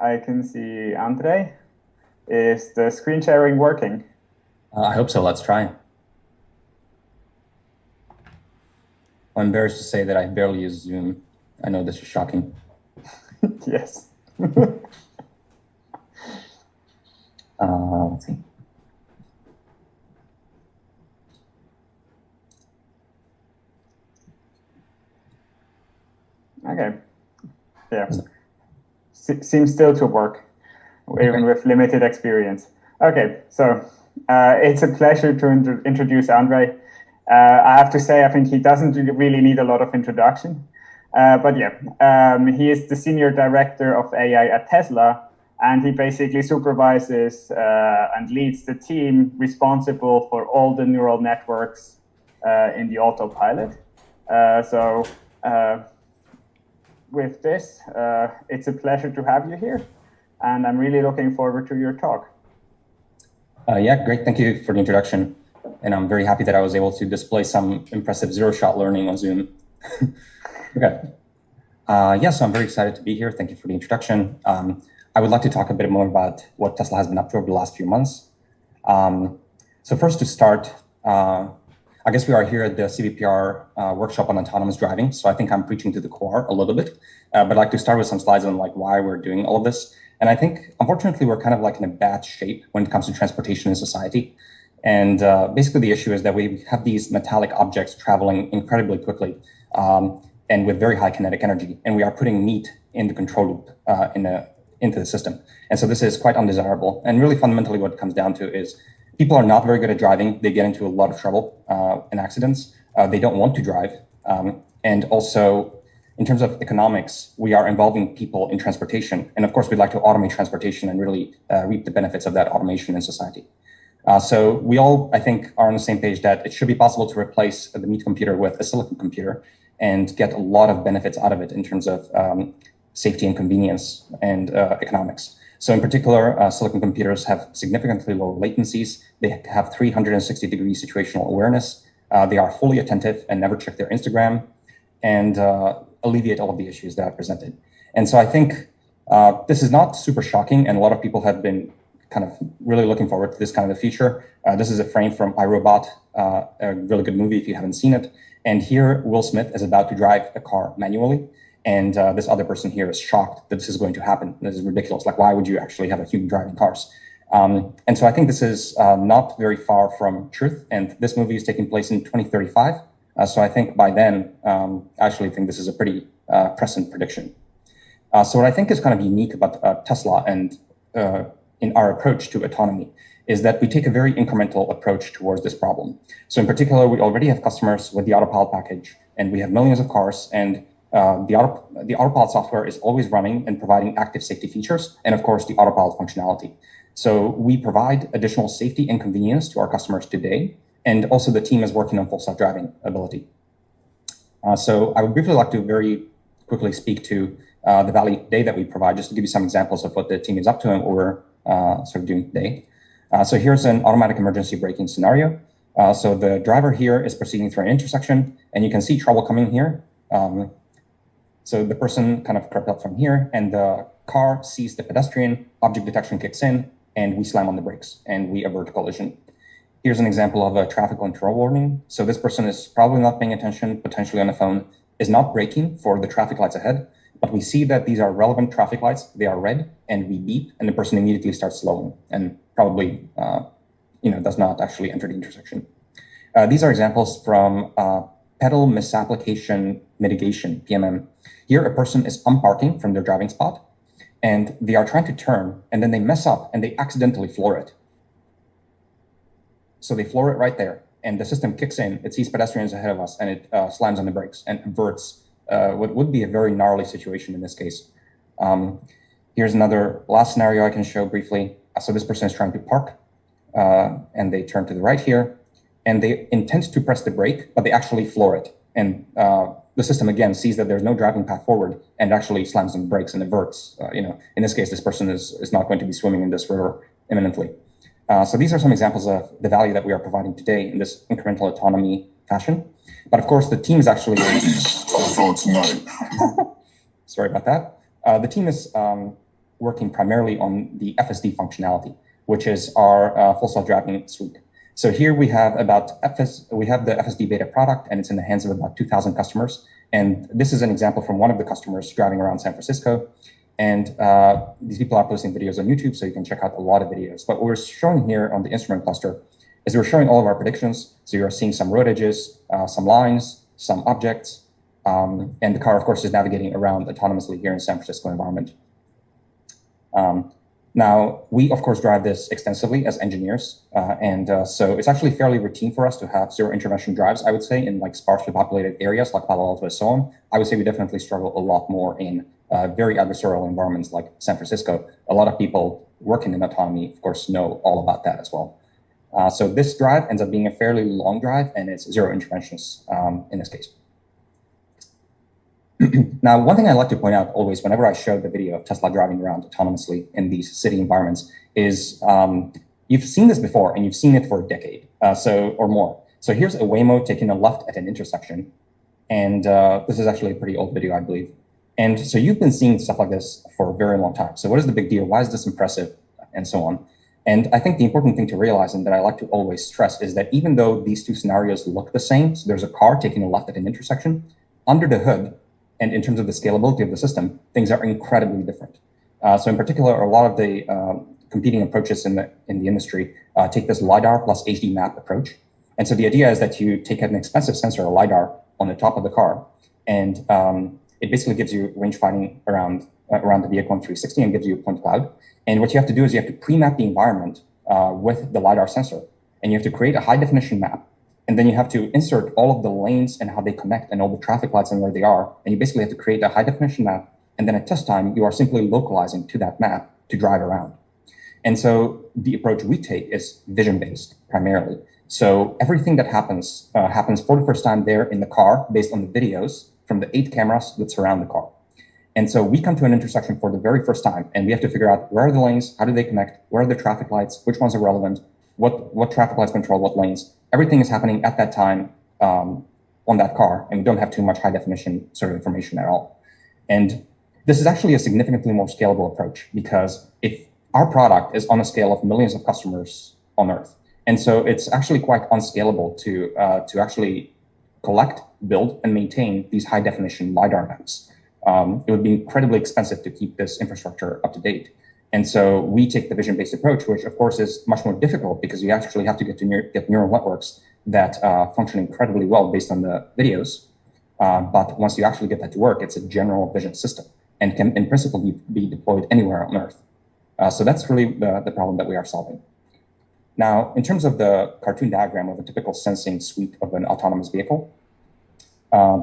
I can see Andre. Is the screen sharing working? I hope so. Let's try. I'm embarrassed to say that I barely use Zoom. I know this is shocking. Yes. Let's see. Okay. Yeah. Seems still to work, even with limited experience. Okay, so it's a pleasure to introduce Andre. I have to say, I think he doesn't really need a lot of introduction. But yeah, he is the senior director of AI at Tesla, and he basically supervises and leads the team responsible for all the neural networks in the autopilot. With this, it's a pleasure to have you here, and I'm really looking forward to your talk. Yeah, great. Thank you for the introduction. And I'm very happy that I was able to display some impressive zero-shot learning on Zoom. Okay. Yeah, so I'm very excited to be here. Thank you for the introduction. I would like to talk a bit more about what Tesla has been up to over the last few months. So first to start, I guess we are here at the CVPR workshop on autonomous driving. So I think I'm preaching to the choir a little bit, but I'd like to start with some slides on like why we're doing all of this. And I think, unfortunately, we're kind of like in a bad shape when it comes to transportation in society. And basically the issue is that we have these metallic objects traveling incredibly quickly and with very high kinetic energy. And we are putting meat in the control loop into the system. And so this is quite undesirable. And really fundamentally what it comes down to is people are not very good at driving. They get into a lot of trouble and accidents. They don't want to drive. And also, in terms of economics, we are involving people in transportation. And of course, we'd like to automate transportation and really reap the benefits of that automation in society. So we all, I think, are on the same page that it should be possible to replace the meat computer with a silicon computer and get a lot of benefits out of it in terms of safety and convenience and economics. So in particular, silicon computers have significantly lower latencies. They have 360-degree situational awareness. They are fully attentive and never check their Instagram, and alleviate all of the issues that I presented. And so I think this is not super shocking, and a lot of people have been kind of really looking forward to this kind of a feature. This is a frame from iRobot, a really good movie if you haven't seen it. And here, Will Smith is about to drive a car manually. And this other person here is shocked that this is going to happen. This is ridiculous. Like, why would you actually have a human driving cars? And so I think this is not very far from truth. And this movie is taking place in 2035. So I think by then, I actually think this is a pretty prescient prediction. So what I think is kind of unique about Tesla and in our approach to autonomy is that we take a very incremental approach towards this problem. So in particular, we already have customers with the Autopilot package, and we have millions of cars, and the Autopilot software is always running and providing active safety features, and of course, the Autopilot functionality. So we provide additional safety and convenience to our customers today, and also the team is working on full self-driving ability. So I would briefly like to very quickly speak to the value today that we provide, just to give you some examples of what the team is up to and what we're sort of doing today. So here's an automatic emergency braking scenario. So the driver here is proceeding through an intersection, and you can see trouble coming here. So the person kind of crept up from here, and the car sees the pedestrian, object detection kicks in, and we slam on the brakes, and we avert a collision. Here's an example of a traffic control warning. So this person is probably not paying attention, potentially on the phone, is not braking for the traffic lights ahead, but we see that these are relevant traffic lights. They are red, and we beep, and the person immediately starts slowing and probably does not actually enter the intersection. These are examples from pedal misapplication mitigation, PMM. Here, a person is unparking from their driving spot, and they are trying to turn, and then they mess up, and they accidentally floor it. So they floor it right there, and the system kicks in. It sees pedestrians ahead of us, and it slams on the brakes and averts what would be a very gnarly situation in this case. Here's another last scenario I can show briefly. So this person is trying to park, and they turn to the right here, and they intend to press the brake, but they actually floor it. And the system, again, sees that there's no driving path forward and actually slams on the brakes and averts. In this case, this person is not going to be swimming in this river imminently. So these are some examples of the value that we are providing today in this incremental autonomy fashion. But of course, the team is actually... Sorry about that. The team is working primarily on the FSD functionality, which is our full self-driving suite. So here we have the FSD Beta product, and it's in the hands of about 2,000 customers. And this is an example from one of the customers driving around San Francisco. And these people are posting videos on YouTube, so you can check out a lot of videos. But what we're showing here on the instrument cluster is we're showing all of our predictions. So you're seeing some road edges, some lines, some objects, and the car, of course, is navigating around autonomously here in San Francisco environment. Now, we, of course, drive this extensively as engineers. So it's actually fairly routine for us to have zero intervention drives, I would say, in like sparsely populated areas like Palo Alto and so on. I would say we definitely struggle a lot more in very adversarial environments like San Francisco. A lot of people working in autonomy, of course, know all about that as well. So this drive ends up being a fairly long drive, and it's zero interventions in this case. Now, one thing I like to point out always whenever I show the video of Tesla driving around autonomously in these city environments is you've seen this before, and you've seen it for a decade or more. So here's a Waymo taking a left at an intersection. And this is actually a pretty old video, I believe. And so you've been seeing stuff like this for a very long time. So what is the big deal? Why is this impressive? And so on. And I think the important thing to realize, and that I like to always stress, is that even though these two scenarios look the same, so there's a car taking a left at an intersection, under the hood, and in terms of the scalability of the system, things are incredibly different. So in particular, a lot of the competing approaches in the industry take this lidar plus HD map approach. And so the idea is that you take an expensive sensor, a lidar, on the top of the car, and it basically gives you range finding around the vehicle in 360 and gives you a point cloud. And what you have to do is you have to pre-map the environment with the lidar sensor, and you have to create a high definition map. And then you have to insert all of the lanes and how they connect and all the traffic lights and where they are. And you basically have to create a high definition map. And then at test time, you are simply localizing to that map to drive around. And so the approach we take is vision-based primarily. So everything that happens for the first time there in the car based on the videos from the 8 cameras that surround the car. And so we come to an intersection for the very first time, and we have to figure out where are the lanes, how do they connect, where are the traffic lights, which ones are relevant, what traffic lights control what lanes. Everything is happening at that time on that car, and we don't have too much high definition sort of information at all. And this is actually a significantly more scalable approach, because if our product is on a scale of millions of customers on Earth, and so it's actually quite unscalable to actually collect, build, and maintain these high definition LiDAR maps. It would be incredibly expensive to keep this infrastructure up to date. And so we take the vision-based approach, which of course is much more difficult because you actually have to get neural networks that function incredibly well based on the videos. But once you actually get that to work, it's a general vision system and can in principle be deployed anywhere on Earth. So that's really the problem that we are solving. Now, in terms of the cartoon diagram of a typical sensing suite of an autonomous vehicle,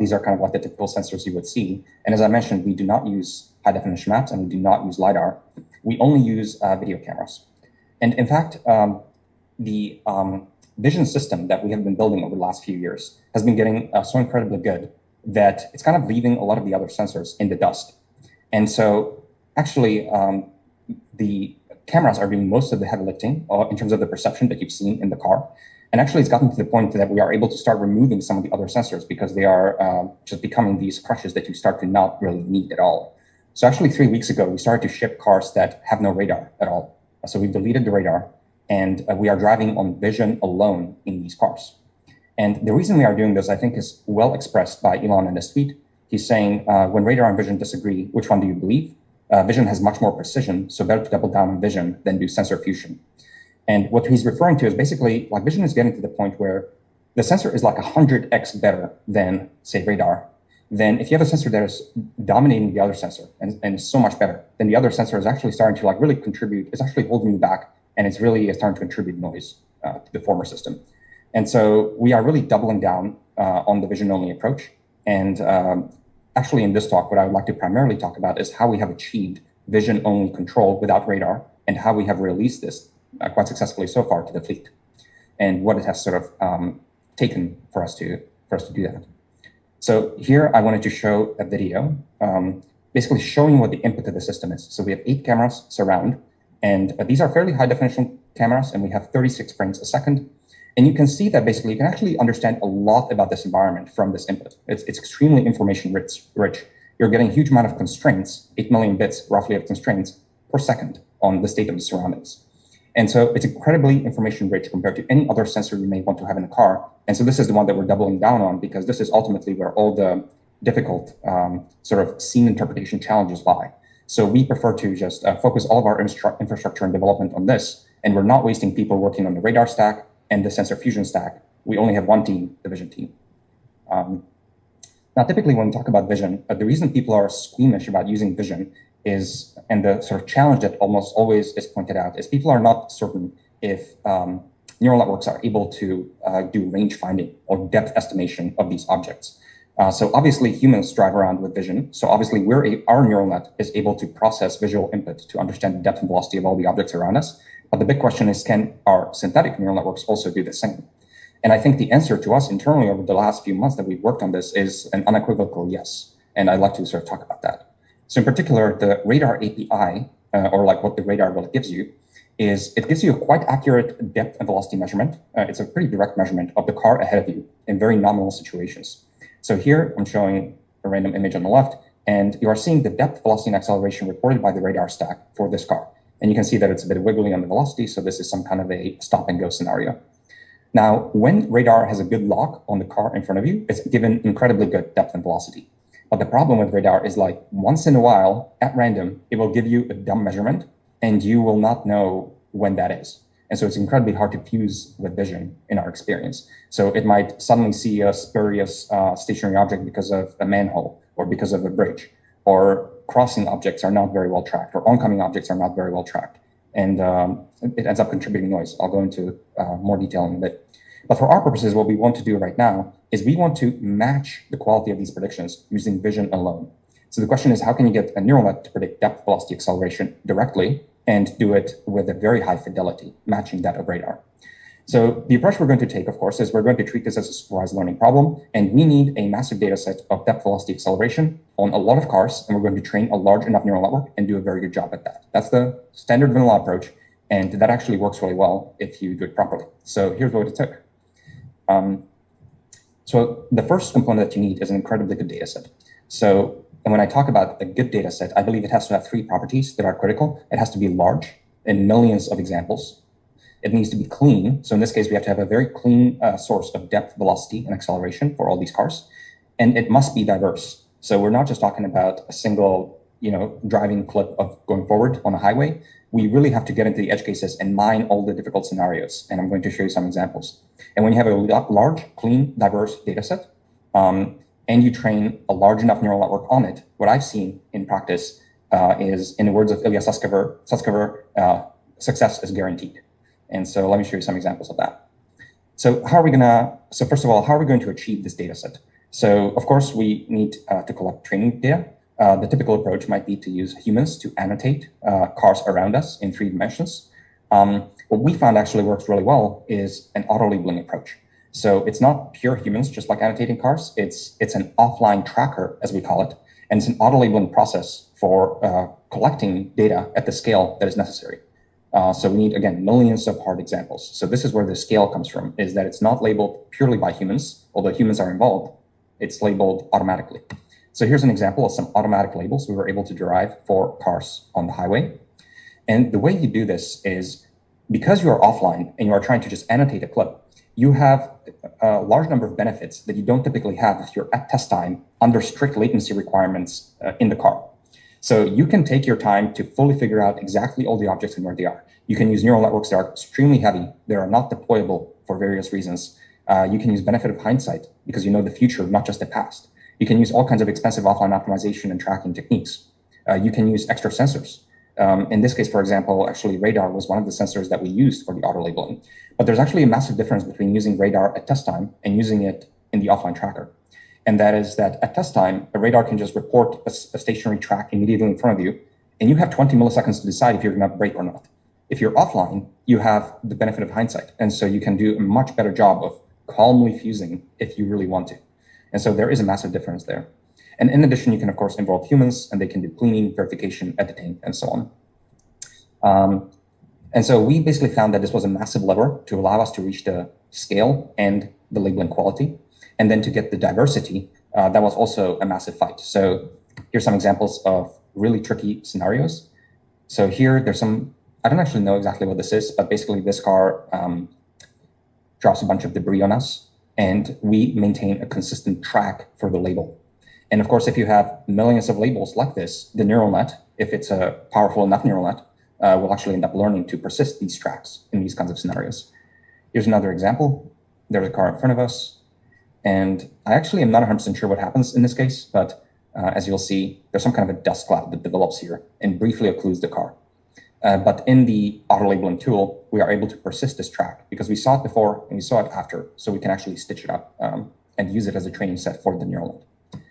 these are kind of like the typical sensors you would see. And as I mentioned, we do not use high definition maps and we do not use LiDAR. We only use video cameras. And in fact, the vision system that we have been building over the last few years has been getting so incredibly good that it's kind of leaving a lot of the other sensors in the dust. And so actually, the cameras are doing most of the heavy lifting in terms of the perception that you've seen in the car. And actually, it's gotten to the point that we are able to start removing some of the other sensors because they are just becoming these crutches that you start to not really need at all. So actually, 3 weeks ago, we started to ship cars that have no radar at all. So we deleted the radar, and we are driving on vision alone in these cars. And the reason we are doing this, I think, is well expressed by Elon in his tweet. He's saying, when radar and vision disagree, which one do you believe? Vision has much more precision, so better to double down on vision than do sensor fusion. And what he's referring to is basically, like, vision is getting to the point where the sensor is like 100x better than, say, radar. Then if you have a sensor that is dominating the other sensor and so much better, then the other sensor is actually starting to like really contribute, it's actually holding you back, and it's really starting to contribute noise to the former system. And so we are really doubling down on the vision-only approach. And actually in this talk, what I would like to primarily talk about is how we have achieved vision-only control without radar and how we have released this quite successfully so far to the fleet and what it has sort of taken for us to do that. So here I wanted to show a video basically showing what the input of the system is. So we have 8 cameras surround, and these are fairly high definition cameras, and we have 36 frames a second. And you can see that basically you can actually understand a lot about this environment from this input. It's extremely information rich. You're getting a huge amount of constraints, 8 million bits roughly of constraints, per second on the state of the surroundings. And so it's incredibly information rich compared to any other sensor you may want to have in a car. And so this is the one that we're doubling down on, because this is ultimately where all the difficult sort of scene interpretation challenges lie. So we prefer to just focus all of our infrastructure and development on this. And we're not wasting people working on the radar stack and the sensor fusion stack. We only have one team, the vision team. Now, typically when we talk about vision, the reason people are squeamish about using vision is, and the sort of challenge that almost always is pointed out, is people are not certain if neural networks are able to do range finding or depth estimation of these objects. So obviously humans drive around with vision. So obviously our neural net is able to process visual input to understand the depth and velocity of all the objects around us. But the big question is, can our synthetic neural networks also do the same? And I think the answer to us internally over the last few months that we've worked on this is an unequivocal yes. And I'd like to sort of talk about that. So in particular, the radar API, or like what the radar really gives you, is it gives you a quite accurate depth and velocity measurement. It's a pretty direct measurement of the car ahead of you in very nominal situations. So here I'm showing a random image on the left, and you are seeing the depth, velocity, and acceleration reported by the radar stack for this car. And you can see that it's a bit wiggly on the velocity, so this is some kind of a stop and go scenario. Now, when radar has a good lock on the car in front of you, it's given incredibly good depth and velocity. But the problem with radar is, like, once in a while, at random, it will give you a dumb measurement, and you will not know when that is. And so it's incredibly hard to fuse with vision in our experience. So it might suddenly see a spurious stationary object because of a manhole or because of a bridge, or crossing objects are not very well tracked, or oncoming objects are not very well tracked. And it ends up contributing noise. I'll go into more detail in a bit. But for our purposes, what we want to do right now is we want to match the quality of these predictions using vision alone. So the question is, how can you get a neural net to predict depth, velocity, acceleration directly and do it with a very high fidelity, matching that of radar? So the approach we're going to take, of course, is we're going to treat this as a supervised learning problem, and we need a massive data set of depth, velocity, acceleration on a lot of cars, and we're going to train a large enough neural network and do a very good job at that. That's the standard vanilla approach, and that actually works really well if you do it properly. So here's what it took. So the first component that you need is an incredibly good data set. So, and when I talk about a good data set, I believe it has to have three properties that are critical. It has to be large, in millions of examples. It needs to be clean. So in this case, we have to have a very clean source of depth, velocity, and acceleration for all these cars. And it must be diverse. So we're not just talking about a single, driving clip of going forward on a highway. We really have to get into the edge cases and mine all the difficult scenarios. And I'm going to show you some examples. And when you have a large, clean, diverse data set, and you train a large enough neural network on it, what I've seen in practice is, in the words of Ilya Sutskever, success is guaranteed. And so let me show you some examples of that. So first of all, how are we going to achieve this data set? So of course, we need to collect training data. The typical approach might be to use humans to annotate cars around us in 3 dimensions. What we found actually works really well is an auto-labeling approach. So it's not pure humans, just like annotating cars. It's an offline tracker, as we call it. And it's an auto-labeling process for collecting data at the scale that is necessary. So we need, again, millions of hard examples. So this is where the scale comes from, is that it's not labeled purely by humans, although humans are involved. It's labeled automatically. So here's an example of some automatic labels we were able to derive for cars on the highway. And the way you do this is, because you are offline and you are trying to just annotate a clip, you have a large number of benefits that you don't typically have if you're at test time under strict latency requirements in the car. So you can take your time to fully figure out exactly all the objects and where they are. You can use neural networks that are extremely heavy, that are not deployable for various reasons. You can use benefit of hindsight because you know the future, not just the past. You can use all kinds of expensive offline optimization and tracking techniques. You can use extra sensors. In this case, for example, actually radar was one of the sensors that we used for the auto labeling. But there's actually a massive difference between using radar at test time and using it in the offline tracker. And that is that at test time, a radar can just report a stationary track immediately in front of you, and you have 20 milliseconds to decide if you're going to brake or not. If you're offline, you have the benefit of hindsight. And so you can do a much better job of calmly fusing if you really want to. And so there is a massive difference there. And in addition, you can, of course, involve humans, and they can do cleaning, verification, editing, and so on. And so we basically found that this was a massive lever to allow us to reach the scale and the labeling quality. And then to get the diversity, that was also a massive fight. So here's some examples of really tricky scenarios. So here, there's some, I don't actually know exactly what this is, but basically this car drops a bunch of debris on us, and we maintain a consistent track for the label. And of course, if you have millions of labels like this, the neural net, if it's a powerful enough neural net, will actually end up learning to persist these tracks in these kinds of scenarios. Here's another example. There's a car in front of us, and I actually am not 100% sure what happens in this case, but as you'll see, there's some kind of a dust cloud that develops here and briefly occludes the car. But in the auto-labeling tool, we are able to persist this track because we saw it before and we saw it after, so we can actually stitch it up and use it as a training set for the neural net.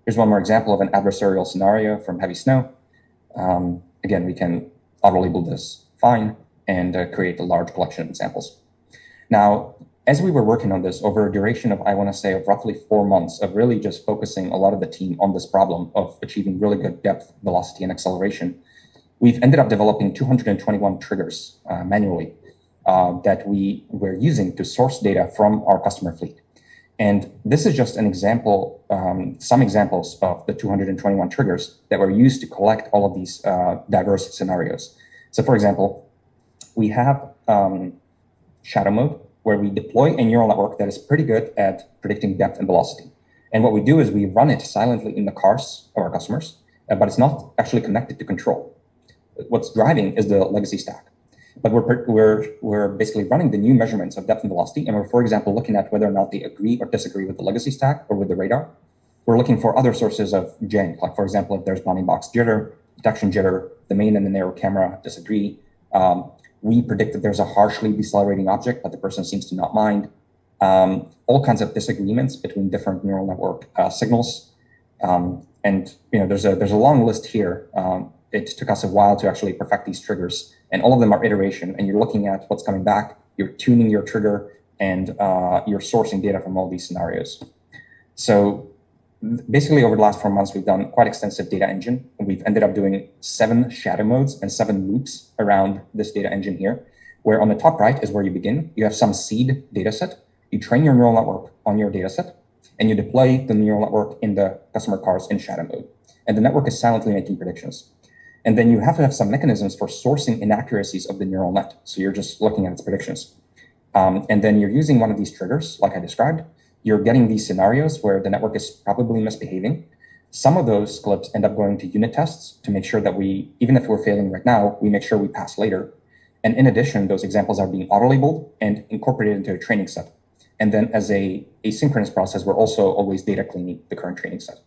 Here's one more example of an adversarial scenario from heavy snow. Again, we can auto-label this fine and create a large collection of examples. Now, as we were working on this over a duration of, I want to say, of roughly 4 months of really just focusing a lot of the team on this problem of achieving really good depth, velocity, and acceleration, we've ended up developing 221 triggers manually that we were using to source data from our customer fleet. And this is just an example, some examples of the 221 triggers that were used to collect all of these diverse scenarios. So for example, we have shadow mode, where we deploy a neural network that is pretty good at predicting depth and velocity. And what we do is we run it silently in the cars of our customers, but it's not actually connected to control. What's driving is the legacy stack. But we're basically running the new measurements of depth and velocity, and we're, for example, looking at whether or not they agree or disagree with the legacy stack or with the radar. We're looking for other sources of jank, like, for example, if there's bounding box jitter, detection jitter, the main and the narrow camera disagree. We predict that there's a harshly decelerating object, but the person seems to not mind. All kinds of disagreements between different neural network signals. And there's a long list here. It took us a while to actually perfect these triggers, and all of them are iteration, and you're looking at what's coming back, you're tuning your trigger, and you're sourcing data from all these scenarios. So basically, over the last 4 months, we've done quite extensive data engine, and we've ended up doing 7 shadow modes and 7 loops around this data engine here, where on the top right is where you begin. You have some seed data set. You train your neural network on your data set, and you deploy the neural network in the customer cars in shadow mode. And the network is silently making predictions. And then you have to have some mechanisms for sourcing inaccuracies of the neural net. So you're just looking at its predictions. And then you're using one of these triggers, like I described. You're getting these scenarios where the network is probably misbehaving. Some of those clips end up going to unit tests to make sure that we, even if we're failing right now, we make sure we pass later. And in addition, those examples are being auto-labeled and incorporated into a training set. And then as a asynchronous process, we're also always data cleaning the current training set.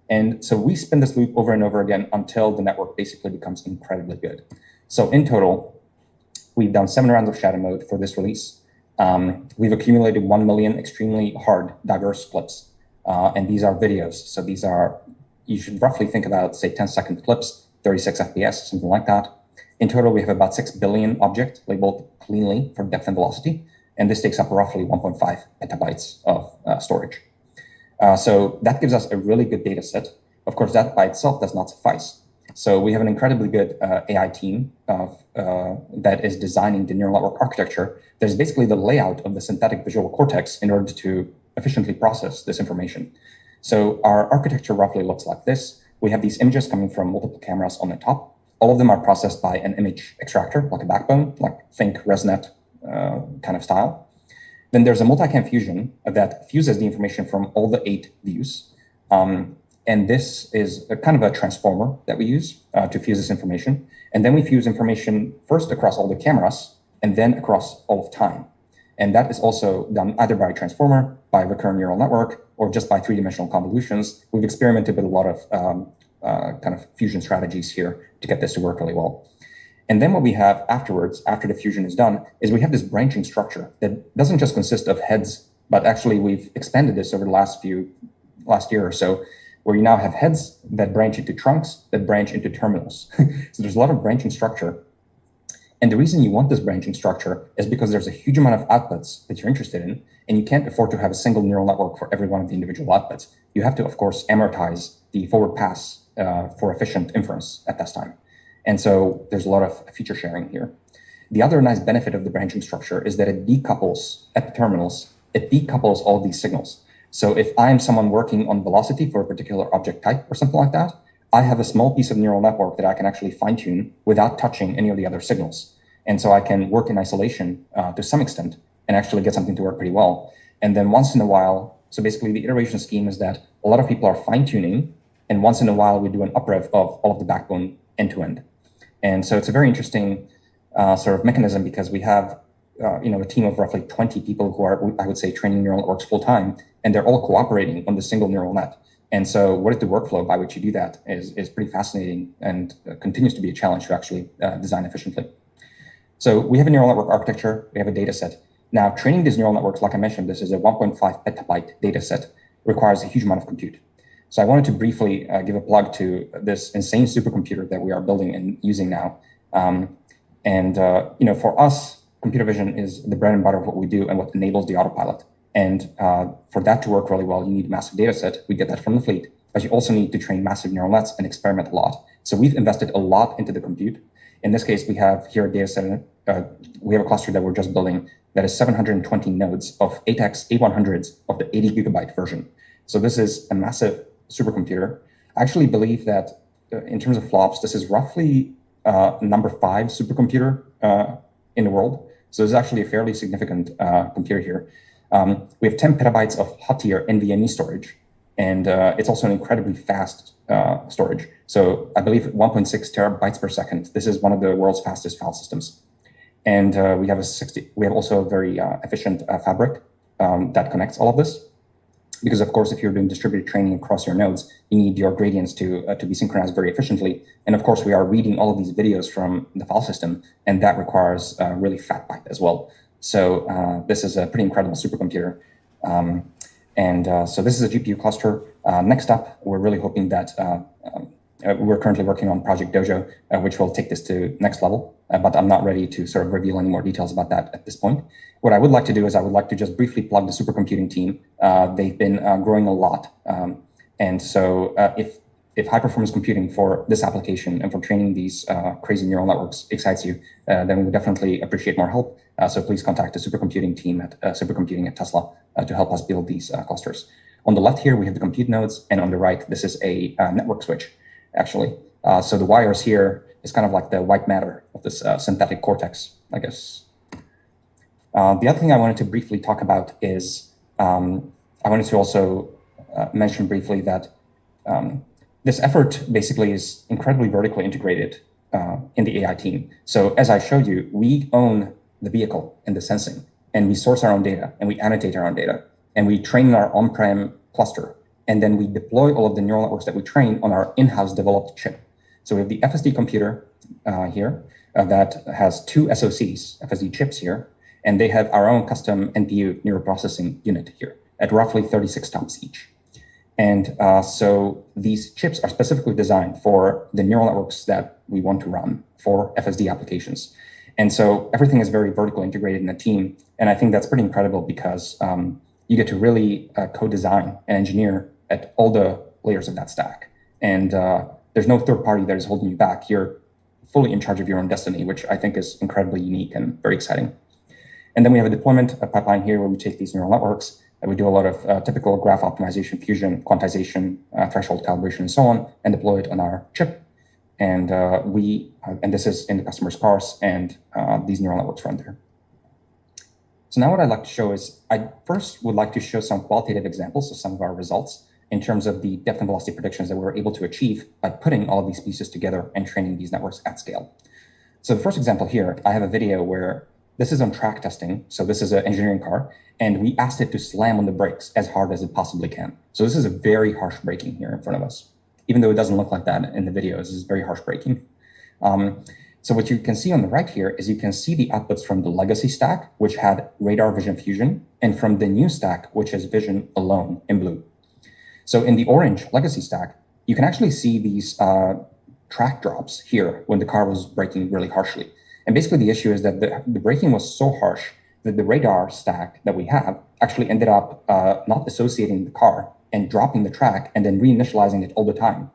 And so we spin this loop over and over again until the network basically becomes incredibly good. So in total, we've done 7 rounds of shadow mode for this release. We've accumulated 1 million extremely hard, diverse clips. And these are videos. So these are, you should roughly think about, say, 10-second clips, 36 FPS, something like that. In total, we have about 6 billion objects labeled cleanly for depth and velocity. And this takes up roughly 1.5 petabytes of storage. So that gives us a really good data set. Of course, that by itself does not suffice. So we have an incredibly good AI team that is designing the neural network architecture. There's basically the layout of the synthetic visual cortex in order to efficiently process this information. So our architecture roughly looks like this. We have these images coming from multiple cameras on the top. All of them are processed by an image extractor, like a backbone, like think ResNet kind of style. Then there's a multicam fusion that fuses the information from all the 8 views. And this is a kind of a transformer that we use to fuse this information. And then we fuse information first across all the cameras and then across all of time. And that is also done either by a transformer, by a recurrent neural network, or just by 3-dimensional convolutions. We've experimented with a lot of kind of fusion strategies here to get this to work really well. And then what we have afterwards, after the fusion is done, is we have this branching structure that doesn't just consist of heads, but actually we've expanded this over the last year or so, where you now have heads that branch into trunks that branch into terminals. So there's a lot of branching structure. And the reason you want this branching structure is because there's a huge amount of outputs that you're interested in, and you can't afford to have a single neural network for every one of the individual outputs. You have to, of course, amortize the forward pass for efficient inference at that time. And so there's a lot of feature sharing here. The other nice benefit of the branching structure is that it decouples at the terminals, it decouples all these signals. So if I'm someone working on velocity for a particular object type or something like that, I have a small piece of neural network that I can actually fine tune without touching any of the other signals. And so I can work in isolation to some extent and actually get something to work pretty well. And then once in a while, so basically the iteration scheme is that a lot of people are fine tuning, and once in a while we do an uprev of all of the backbone end to end. And so it's a very interesting sort of mechanism because we have a team of roughly 20 people who are, I would say, training neural networks full time, and they're all cooperating on the single neural net. And so what is the workflow by which you do that is pretty fascinating and continues to be a challenge to actually design efficiently. So we have a neural network architecture, we have a data set. Now, training these neural networks, like I mentioned, this is a 1.5 petabyte data set, requires a huge amount of compute. So I wanted to briefly give a plug to this insane supercomputer that we are building and using now. For us, computer vision is the bread and butter of what we do and what enables the autopilot. And for that to work really well, you need a massive data set. We get that from the fleet, but you also need to train massive neural nets and experiment a lot. So we've invested a lot into the compute. In this case, we have here a data set. We have a cluster that we're just building that is 720 nodes of 8x A100s of the 80 gigabyte version. So this is a massive supercomputer. I actually believe that in terms of flops, this is roughly number 5 supercomputer in the world. So this is actually a fairly significant computer here. We have 10 petabytes of hot tier NVMe storage, and it's also an incredibly fast storage. So I believe 1.6 terabytes per second. This is one of the world's fastest file systems. And we have also a very efficient fabric that connects all of this. Because of course, if you're doing distributed training across your nodes, you need your gradients to be synchronized very efficiently. And of course, we are reading all of these videos from the file system, and that requires a really fat pipe as well. So this is a pretty incredible supercomputer. So this is a GPU cluster. Next up, we're really hoping that we're currently working on Project Dojo, which will take this to next level. But I'm not ready to sort of reveal any more details about that at this point. What I would like to do is I would like to just briefly plug the supercomputing team. They've been growing a lot. And so if high performance computing for this application and for training these crazy neural networks excites you, then we would definitely appreciate more help. So please contact the supercomputing team at Supercomputing at Tesla to help us build these clusters. On the left here, we have the compute nodes, and on the right, this is a network switch, actually. So the wires here is kind of like the white matter of this synthetic cortex, I guess. The other thing I wanted to briefly talk about is I wanted to also mention briefly that this effort basically is incredibly vertically integrated in the AI team. So as I showed you, we own the vehicle and the sensing, and we source our own data, and we annotate our own data, and we train in our on-prem cluster, and then we deploy all of the neural networks that we train on our in-house developed chip. So we have the FSD computer here that has 2 SoCs, FSD chips here, and they have our own custom NPU neural processing unit here at roughly 36 TOPS each. And so these chips are specifically designed for the neural networks that we want to run for FSD applications. And so everything is very vertically integrated in the team. And I think that's pretty incredible because you get to really co-design and engineer at all the layers of that stack. And there's no third party that is holding you back. You're fully in charge of your own destiny, which I think is incredibly unique and very exciting. And then we have a deployment pipeline here where we take these neural networks and we do a lot of typical graph optimization, fusion, quantization, threshold calibration, and so on, and deploy it on our chip. And and this is in the customer's cars, and these neural networks run there. So now what I'd like to show is, I first would like to show some qualitative examples of some of our results in terms of the depth and velocity predictions that we were able to achieve by putting all of these pieces together and training these networks at scale. So the first example here, I have a video where this is on track testing. So this is an engineering car, and we asked it to slam on the brakes as hard as it possibly can. So this is a very harsh braking here in front of us. Even though it doesn't look like that in the video, this is very harsh braking. So what you can see on the right here is you can see the outputs from the legacy stack, which had radar vision fusion, and from the new stack, which is vision alone in blue. So in the orange legacy stack, you can actually see these track drops here when the car was braking really harshly. And basically the issue is that the braking was so harsh that the radar stack that we have actually ended up not associating the car and dropping the track and then reinitializing it all the time.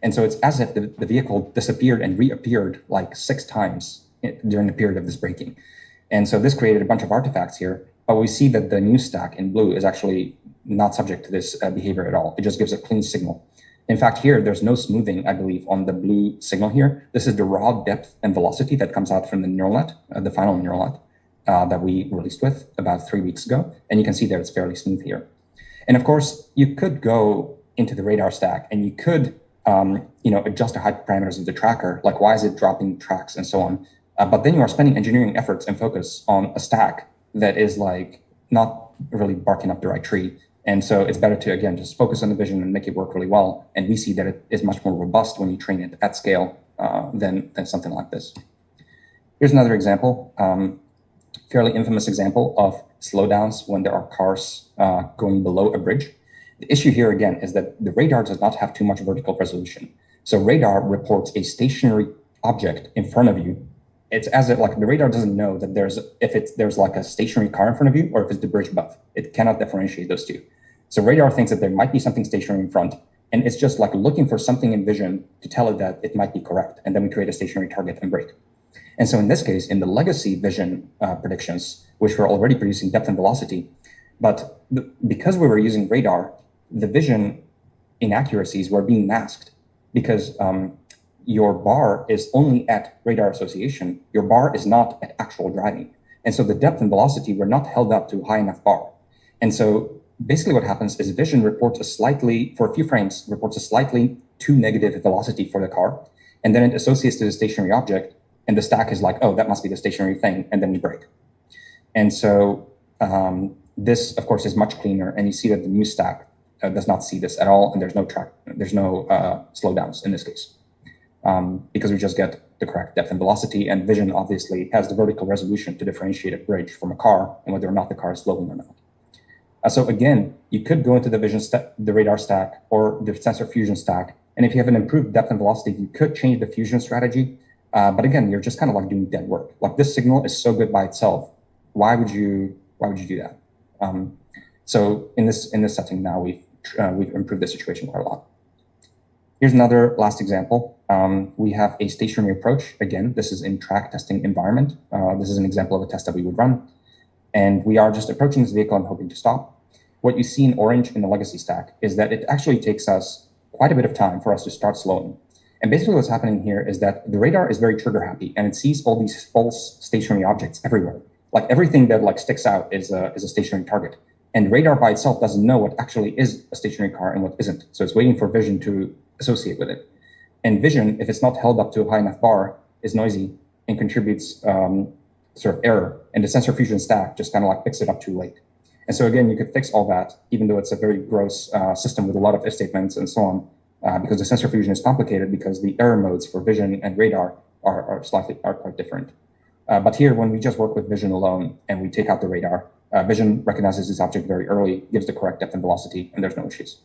And so it's as if the vehicle disappeared and reappeared like 6 times during the period of this braking. And so this created a bunch of artifacts here, but we see that the new stack in blue is actually not subject to this behavior at all. It just gives a clean signal. In fact, here, there's no smoothing, I believe, on the blue signal here. This is the raw depth and velocity that comes out from the neural net, the final neural net that we released with about 3 weeks ago. And you can see that it's fairly smooth here. And of course, you could go into the radar stack and you could adjust the hyperparameters of the tracker, like why is it dropping tracks and so on. But then you are spending engineering efforts and focus on a stack that is like not really barking up the right tree. And so it's better to, again, just focus on the vision and make it work really well. And we see that it is much more robust when you train it at scale than something like this. Here's another example, fairly infamous example of slowdowns when there are cars going below a bridge. The issue here, again, is that the radar does not have too much vertical resolution. So radar reports a stationary object in front of you. It's as if like the radar doesn't know that there's like a stationary car in front of you or if it's the bridge above. It cannot differentiate those two. So radar thinks that there might be something stationary in front, and it's just like looking for something in vision to tell it that it might be correct. And then we create a stationary target and brake. And so in this case, in the legacy vision predictions, which were already producing depth and velocity, but because we were using radar, the vision inaccuracies were being masked because your bar is only at radar association. Your bar is not at actual driving. And so the depth and velocity were not held up to a high enough bar. And so basically what happens is vision reports for a few frames, reports a slightly too negative velocity for the car. And then it associates to the stationary object. And the stack is like, oh, that must be the stationary thing. And then you brake. And so this, of course, is much cleaner. And you see that the new stack does not see this at all. And there's no slowdowns in this case. Because we just get the correct depth and velocity, and vision obviously has the vertical resolution to differentiate a bridge from a car and whether or not the car is slowing or not. So again, you could go into the radar stack or the sensor fusion stack, and if you have an improved depth and velocity, you could change the fusion strategy. But again, you're just kind of like doing dead work. Like this signal is so good by itself. Why would you do that? So in this setting now, we've improved the situation quite a lot. Here's another last example. We have a stationary approach. Again, this is in track testing environment. This is an example of a test that we would run. And we are just approaching this vehicle and hoping to stop. What you see in orange in the legacy stack is that it actually takes us quite a bit of time for us to start slowing. And basically what's happening here is that the radar is very trigger happy and it sees all these false stationary objects everywhere. Like everything that like sticks out is a stationary target. And radar by itself doesn't know what actually is a stationary car and what isn't. So it's waiting for vision to associate with it. And vision, if it's not held up to a high enough bar, is noisy and contributes sort of error. And the sensor fusion stack just kind of like picks it up too late. And so again, you could fix all that, even though it's a very gross system with a lot of if statements and so on, because the sensor fusion is complicated because the error modes for vision and radar are quite different. But here, when we just work with vision alone and we take out the radar, vision recognizes this object very early, gives the correct depth and velocity, and there's no issues.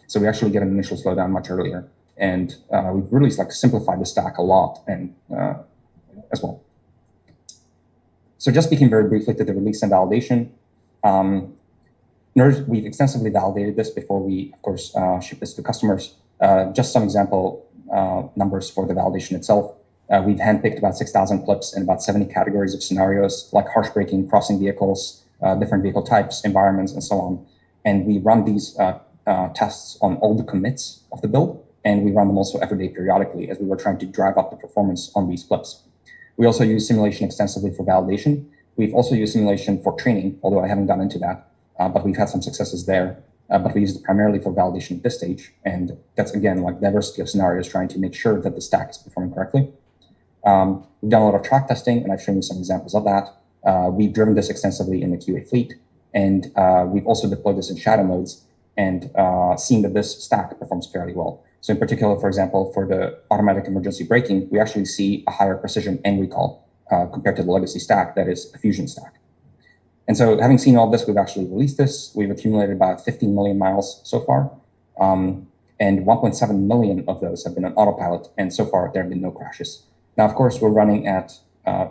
So we actually get an initial slowdown much earlier. And we've really like simplified the stack a lot and as well. So just speaking very briefly to the release and validation, we've extensively validated this before we, of course, ship this to customers. Just some example numbers for the validation itself. We've handpicked about 6,000 clips in about 70 categories of scenarios, like harsh braking, crossing vehicles, different vehicle types, environments, and so on. And we run these tests on all the commits of the build, and we run them also every day periodically as we were trying to drive up the performance on these clips. We also use simulation extensively for validation. We've also used simulation for training, although I haven't gone into that, but we've had some successes there. But we use it primarily for validation at this stage. And that's, again, like diversity of scenarios, trying to make sure that the stack is performing correctly. We've done a lot of track testing, and I've shown you some examples of that. We've driven this extensively in the QA fleet, and we've also deployed this in shadow modes and seen that this stack performs fairly well. So in particular, for example, for the automatic emergency braking, we actually see a higher precision and recall compared to the legacy stack that is a fusion stack. And so having seen all this, we've actually released this. We've accumulated about 15 million miles so far. And 1.7 million of those have been on autopilot. And so far, there have been no crashes. Now, of course, we're running at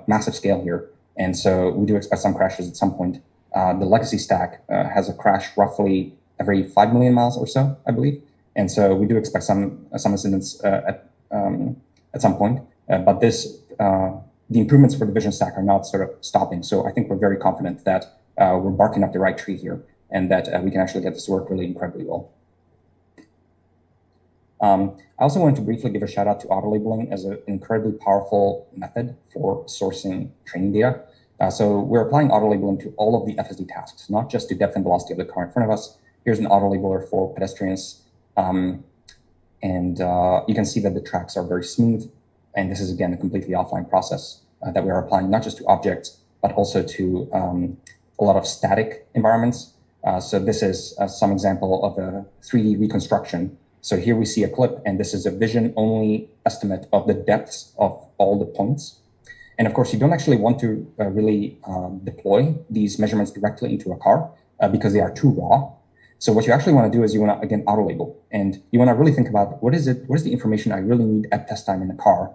massive scale here. And so we do expect some crashes at some point. The legacy stack has a crash roughly every 5 million miles or so, I believe. And so we do expect some incidents at some point. But the improvements for the vision stack are not sort of stopping. So I think we're very confident that we're barking up the right tree here and that we can actually get this to work really incredibly well. I also wanted to briefly give a shout out to auto labeling as an incredibly powerful method for sourcing training data. So we're applying auto labeling to all of the FSD tasks, not just to depth and velocity of the car in front of us. Here's an auto labeler for pedestrians. And you can see that the tracks are very smooth. And this is, again, a completely offline process that we are applying not just to objects, but also to a lot of static environments. So this is some example of a 3D reconstruction. So here we see a clip, and this is a vision-only estimate of the depths of all the points. And of course, you don't actually want to really deploy these measurements directly into a car because they are too raw. So what you actually want to do is you want to, again, auto-label. And you want to really think about what is the information I really need at test time in the car?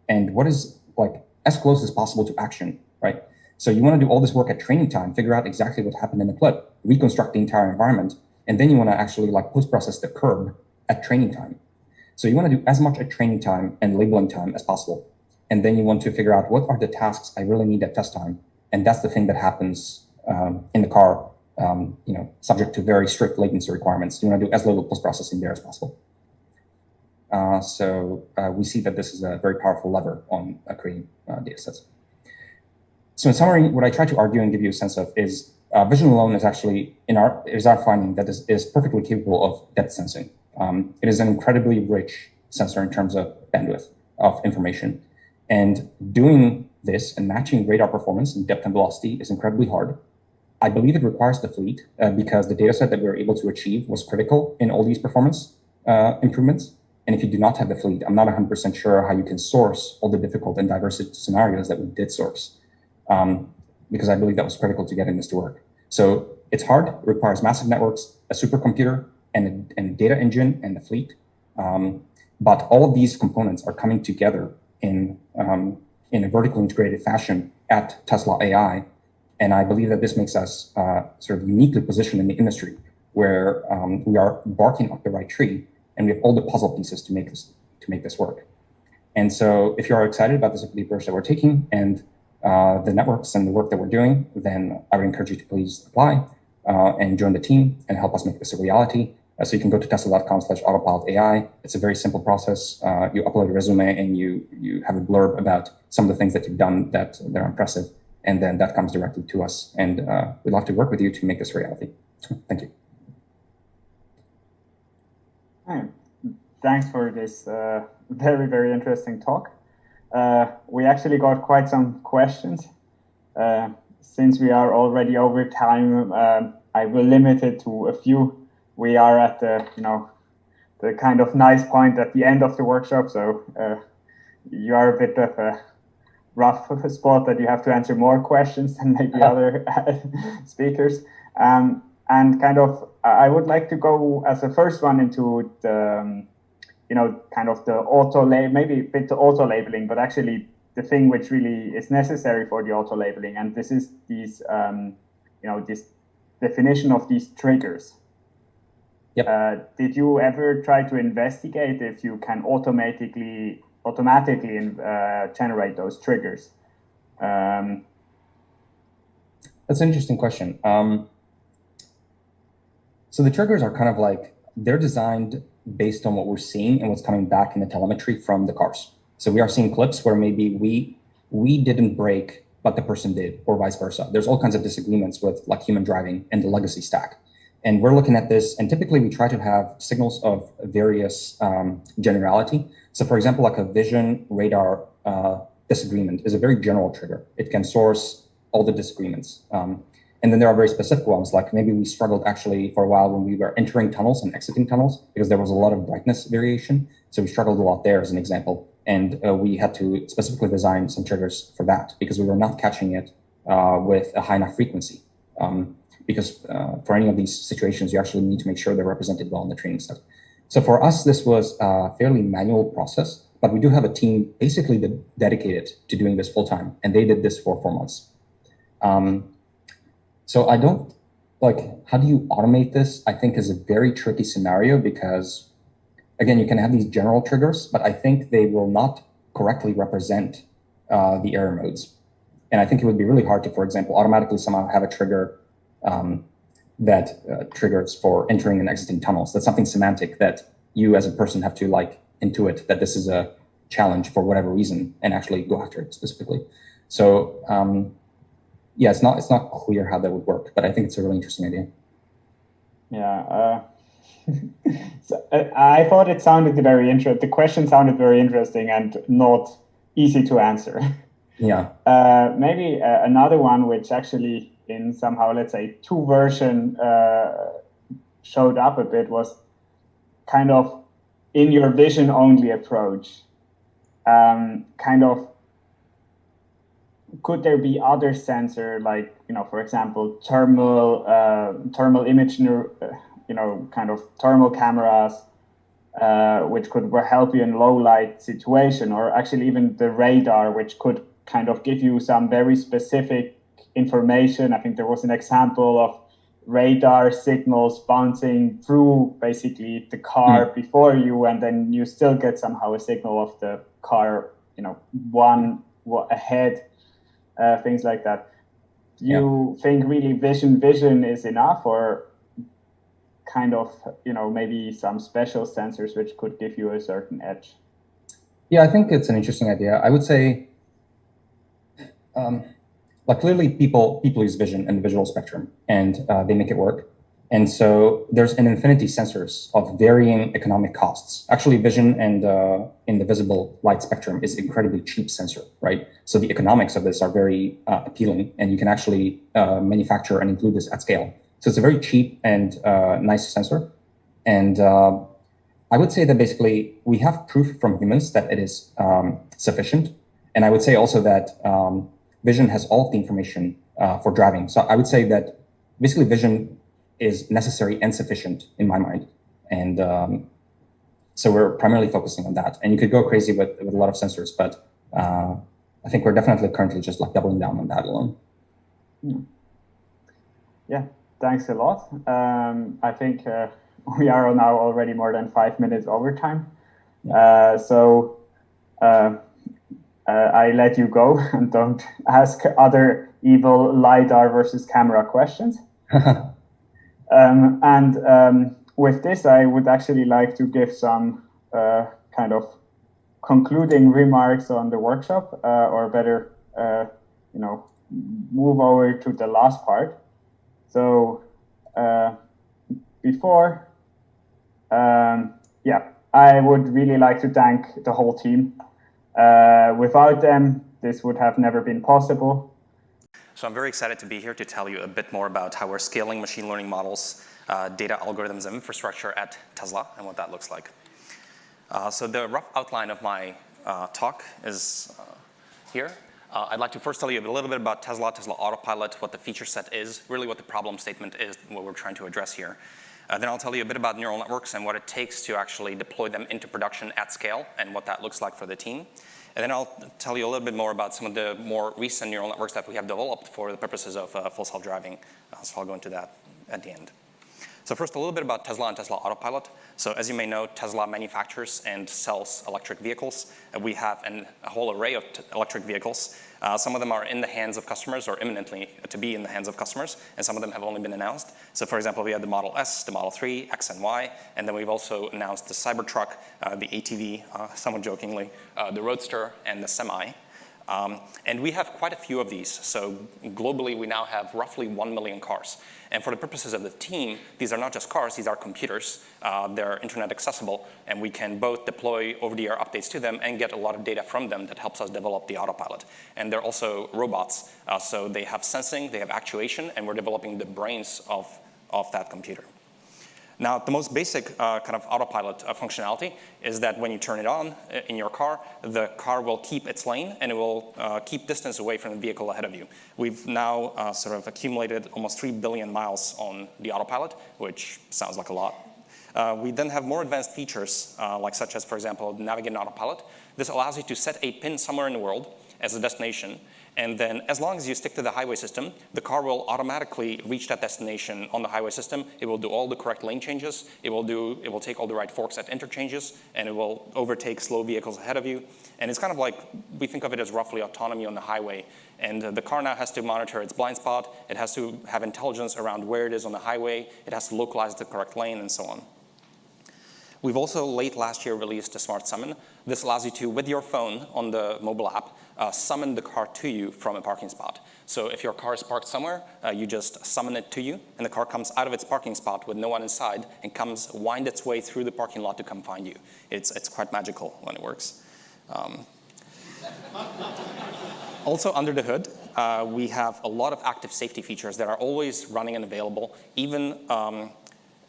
And what is like as close as possible to action, right? So you want to do all this work at training time, figure out exactly what happened in the clip, reconstruct the entire environment, and then you want to actually like post-process the curb at training time. So you want to do as much at training time and labeling time as possible. And then you want to figure out what are the tasks I really need at test time. And that's the thing that happens in the car, subject to very strict latency requirements. You want to do as little post-processing there as possible. So we see that this is a very powerful lever on creating data sets. So in summary, what I try to argue and give you a sense of is vision alone is actually, is our finding that this is perfectly capable of depth sensing. It is an incredibly rich sensor in terms of bandwidth of information. And doing this and matching radar performance and depth and velocity is incredibly hard. I believe it requires the fleet because the data set that we were able to achieve was critical in all these performance improvements. And if you do not have the fleet, I'm not 100% sure how you can source all the difficult and diverse scenarios that we did source, because I believe that was critical to getting this to work. So it's hard, it requires massive networks, a supercomputer, and a data engine, and the fleet. But all of these components are coming together in a vertically integrated fashion at Tesla AI. And I believe that this makes us sort of uniquely positioned in the industry where we are barking up the right tree, and we have all the puzzle pieces to make this work. And so if you are excited about this approach that we're taking and the networks and the work that we're doing, then I would encourage you to please apply and join the team and help us make this a reality. So you can go to tesla.com/autopilotai. It's a very simple process. You upload a resume and you have a blurb about some of the things that you've done that are impressive. And then that comes directly to us. And we'd love to work with you to make this a reality. Thank you. Thanks for this very, very interesting talk. We actually got quite some questions. Since we are already over time, I will limit it to a few. We are at the kind of nice point at the end of the workshop, so you are a bit of a rough spot that you have to answer more questions than maybe other speakers. And kind of, I would like to go as the first one into the, kind of the maybe a bit the auto labeling, but actually the thing which really is necessary for the auto labeling, and this is these, this definition of these triggers. Yep. Did you ever try to investigate if you can automatically generate those triggers? That's an interesting question. So the triggers are kind of like, they're designed based on what we're seeing and what's coming back in the telemetry from the cars. So we are seeing clips where maybe we didn't brake, but the person did, or vice versa. There's all kinds of disagreements with like human driving and the legacy stack. And we're looking at this, and typically we try to have signals of various generality. So for example, like a vision radar disagreement is a very general trigger. It can source all the disagreements. And then there are very specific ones, like maybe we struggled actually for a while when we were entering tunnels and exiting tunnels because there was a lot of brightness variation. So we struggled a lot there as an example. And we had to specifically design some triggers for that because we were not catching it with a high enough frequency. Because for any of these situations, you actually need to make sure they're represented well in the training set. So for us, this was a fairly manual process, but we do have a team basically dedicated to doing this full time, and they did this for 4 months. So I don't, how do you automate this? I think is a very tricky scenario because, again, you can have these general triggers, but I think they will not correctly represent the error modes. And I think it would be really hard to, for example, automatically somehow have a trigger that triggers for entering and exiting tunnels. That's something semantic that you as a person have to like intuit that this is a challenge for whatever reason and actually go after it specifically. So yeah, it's not clear how that would work, but I think it's a really interesting idea. Yeah. So, I thought it sounded very interesting. The question sounded very interesting and not easy to answer. Yeah. Maybe another one, which actually in somehow, let's say, 2 version showed up a bit, was kind of in your vision only approach. Kind of, could there be other sensor, like, for example, thermal image, kind of thermal cameras, which could help you in low light situation, or actually even the radar, which could kind of give you some very specific information. I think there was an example of radar signals bouncing through basically the car before you, and then you still get somehow a signal of the car, one ahead, things like that. Do you think really vision is enough, or kind of, maybe some special sensors which could give you a certain edge? Yeah, I think it's an interesting idea. I would say, like, clearly people use vision and the visual spectrum, and they make it work. And so there's an infinity sensors of varying economic costs. Actually, vision and in the visible light spectrum is incredibly cheap sensor, right? So the economics of this are very appealing, and you can actually manufacture and include this at scale. So it's a very cheap and nice sensor. And I would say that basically we have proof from humans that it is sufficient. And I would say also that vision has all of the information for driving. So I would say that basically vision is necessary and sufficient in my mind. And so we're primarily focusing on that. And you could go crazy with a lot of sensors, but I think we're definitely currently just like doubling down on that alone. Yeah, thanks a lot. I think we are now already more than 5 minutes overtime. So I let you go and don't ask other evil lidar versus camera questions. With this, I would actually like to give some kind of concluding remarks on the workshop, or better, move over to the last part. So before, I would really like to thank the whole team. Without them, this would have never been possible. So I'm very excited to be here to tell you a bit more about how we're scaling machine learning models, data algorithms, and infrastructure at Tesla and what that looks like. So the rough outline of my talk is here. I'd like to first tell you a little bit about Tesla Autopilot, what the feature set is, really what the problem statement is, what we're trying to address here. Then I'll tell you a bit about neural networks and what it takes to actually deploy them into production at scale and what that looks like for the team. And then I'll tell you a little bit more about some of the more recent neural networks that we have developed for the purposes of full self-driving. So I'll go into that at the end. So first, a little bit about Tesla and Tesla Autopilot. So as you may know, Tesla manufactures and sells electric vehicles. We have a whole array of electric vehicles. Some of them are in the hands of customers or imminently to be in the hands of customers, and some of them have only been announced. So for example, we have the Model S, the Model 3, X and Y, and then we've also announced the Cybertruck, the ATV, somewhat jokingly, the Roadster, and the Semi. And we have quite a few of these. So globally, we now have roughly 1 million cars. And for the purposes of the team, these are not just cars, these are computers. They're internet accessible, and we can both deploy over-the-air updates to them and get a lot of data from them that helps us develop the autopilot. And they're also robots, so they have sensing, they have actuation, and we're developing the brains of that computer. Now, the most basic kind of autopilot functionality is that when you turn it on in your car, the car will keep its lane and it will keep distance away from the vehicle ahead of you. We've now sort of accumulated almost 3 billion miles on the autopilot, which sounds like a lot. We then have more advanced features, like such as, for example, Navigate in Autopilot. This allows you to set a pin somewhere in the world as a destination. And then as long as you stick to the highway system, the car will automatically reach that destination on the highway system. It will do all the correct lane changes. It will take all the right forks at interchanges, and it will overtake slow vehicles ahead of you. And it's kind of like, we think of it as roughly autonomy on the highway. And the car now has to monitor its blind spot. It has to have intelligence around where it is on the highway. It has to localize the correct lane and so on. We've also late last year released a smart summon. This allows you to, with your phone on the mobile app, summon the car to you from a parking spot. So if your car is parked somewhere, you just summon it to you, and the car comes out of its parking spot with no one inside and wind its way through the parking lot to come find you. It's quite magical when it works. Also under the hood, we have a lot of active safety features that are always running and available, even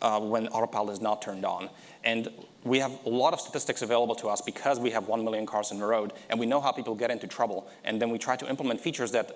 when autopilot is not turned on. And we have a lot of statistics available to us because we have 1 million cars on the road, and we know how people get into trouble. And then we try to implement features that